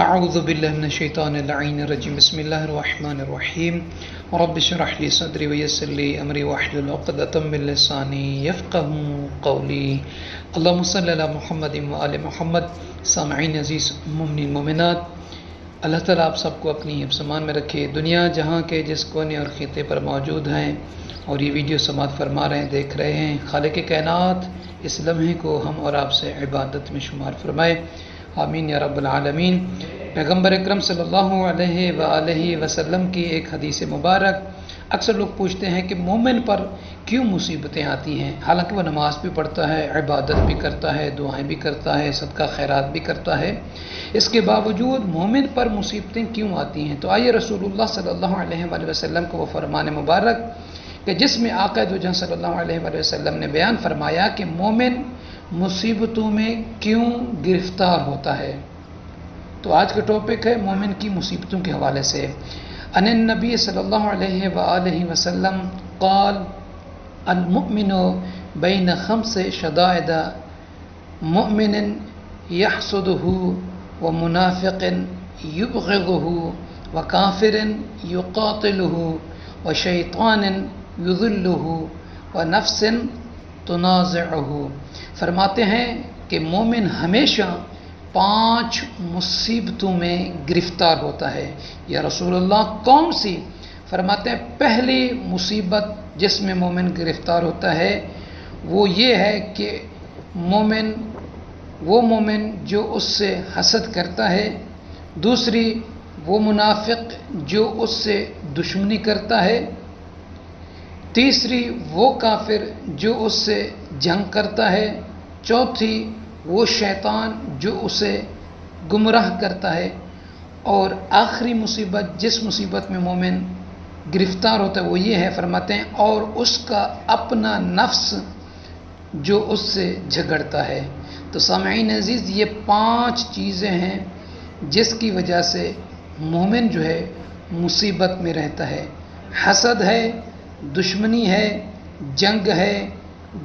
اعوذ باللہ من الشیطان اللعین الرجیم بسم اللہ الرحمن الرحیم رب اشرح لی صدری ویسر لی امری واحلل عقدۃ من لسانی یفقهوا قولی اللہم صلی علی محمد وآل محمد۔ سامعین عزیز مومنین مومنات، اللہ تعالیٰ آپ سب کو اپنی حفظ امان میں رکھے۔ دنیا جہاں کے جس کونے اور خطے پر موجود ہیں اور یہ ویڈیو سماعت فرما رہے ہیں، دیکھ رہے ہیں، خالق کائنات اس لمحے کو ہم اور آپ سے عبادت میں شمار فرمائے، آمین یا رب العالمین۔ پیغمبر اکرم صلی اللہ علیہ وآلہ وسلم کی ایک حدیث مبارک، اکثر لوگ پوچھتے ہیں کہ مومن پر کیوں مصیبتیں آتی ہیں، حالانکہ وہ نماز بھی پڑھتا ہے، عبادت بھی کرتا ہے، دعائیں بھی کرتا ہے، صدقہ خیرات بھی کرتا ہے، اس کے باوجود مومن پر مصیبتیں کیوں آتی ہیں؟ تو آئیے رسول اللہ صلی اللہ علیہ وآلہ وسلم کو وہ فرمان مبارک کہ جس میں آقا دو جہاں صلی اللہ علیہ وآلہ وسلم نے بیان فرمایا کہ مومن مصیبتوں میں کیوں گرفتار ہوتا ہے۔ تو آج کا ٹاپک ہے مومن کی مصیبتوں کے حوالے سے۔ ان النبی صلی اللہ علیہ وآلہ وسلم قال المؤمن بین خمس شدائد مؤمن یحسدہ ومنافق یبغضہ وکافر یقاتلہ وشیطان یضلہ ونفس تنازعہ۔ فرماتے ہیں کہ مومن ہمیشہ 5 مصیبتوں میں گرفتار ہوتا ہے۔ یا رسول اللہ کون سی؟ فرماتے ہیں پہلی مصیبت جس میں مومن گرفتار ہوتا ہے وہ یہ ہے کہ وہ مومن جو اس سے حسد کرتا ہے، دوسری وہ منافق جو اس سے دشمنی کرتا ہے، تیسری وہ کافر جو اس سے جنگ کرتا ہے، چوتھی وہ شیطان جو اسے گمراہ کرتا ہے، اور آخری مصیبت جس مصیبت میں مومن گرفتار ہوتا ہے وہ یہ ہے، فرماتے ہیں اور اس کا اپنا نفس جو اس سے جھگڑتا ہے۔ تو سامعین عزیز، یہ 5 چیزیں ہیں جس کی وجہ سے مومن جو ہے مصیبت میں رہتا ہے۔ حسد ہے، دشمنی ہے، جنگ ہے،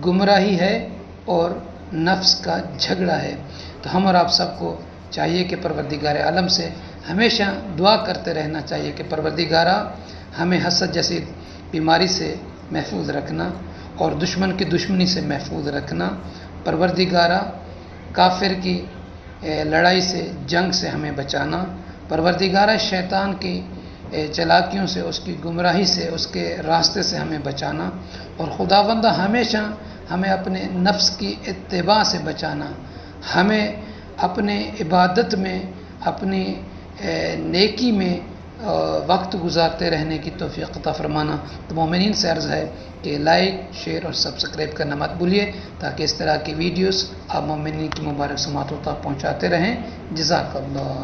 گمراہی ہے اور نفس کا جھگڑا ہے۔ تو ہم اور آپ سب کو چاہیے کہ پروردگار عالم سے ہمیشہ دعا کرتے رہنا چاہیے کہ پروردگارا ہمیں حسد جیسی بیماری سے محفوظ رکھنا اور دشمن کی دشمنی سے محفوظ رکھنا، پروردگارا کافر کی لڑائی سے، جنگ سے ہمیں بچانا، پروردگارا شیطان کی چلاکیوں سے، اس کی گمراہی سے، اس کے راستے سے ہمیں بچانا، اور خداوندہ ہمیشہ ہمیں اپنے نفس کی اتباع سے بچانا، ہمیں اپنے عبادت میں، اپنی نیکی میں وقت گزارتے رہنے کی توفیق عطا فرمانا۔ تو مومنین سے عرض ہے کہ لائک، شیئر اور سبسکرائب کرنا مت بھولیے تاکہ اس طرح کی ویڈیوز آپ مومنین کی مبارک سماعتوں تک پہنچاتے رہیں۔ جزاک اللہ۔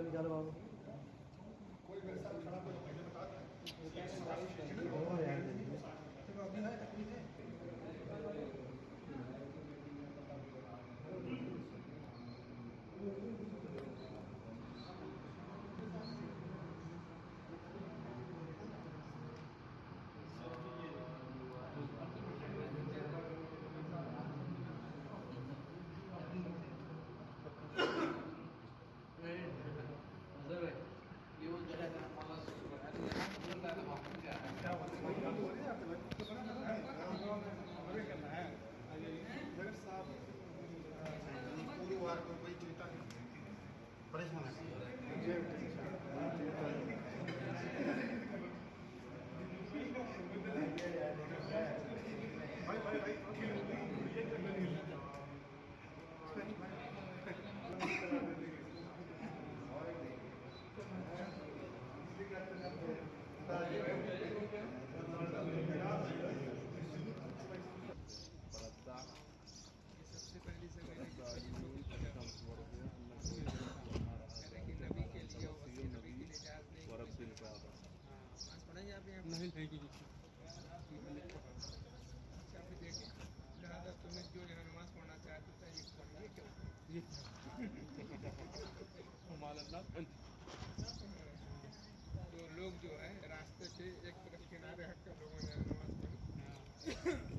نکالو بابو۔ ایک طرف کنارے ہٹ کر لوگوں نے نماز پڑھی.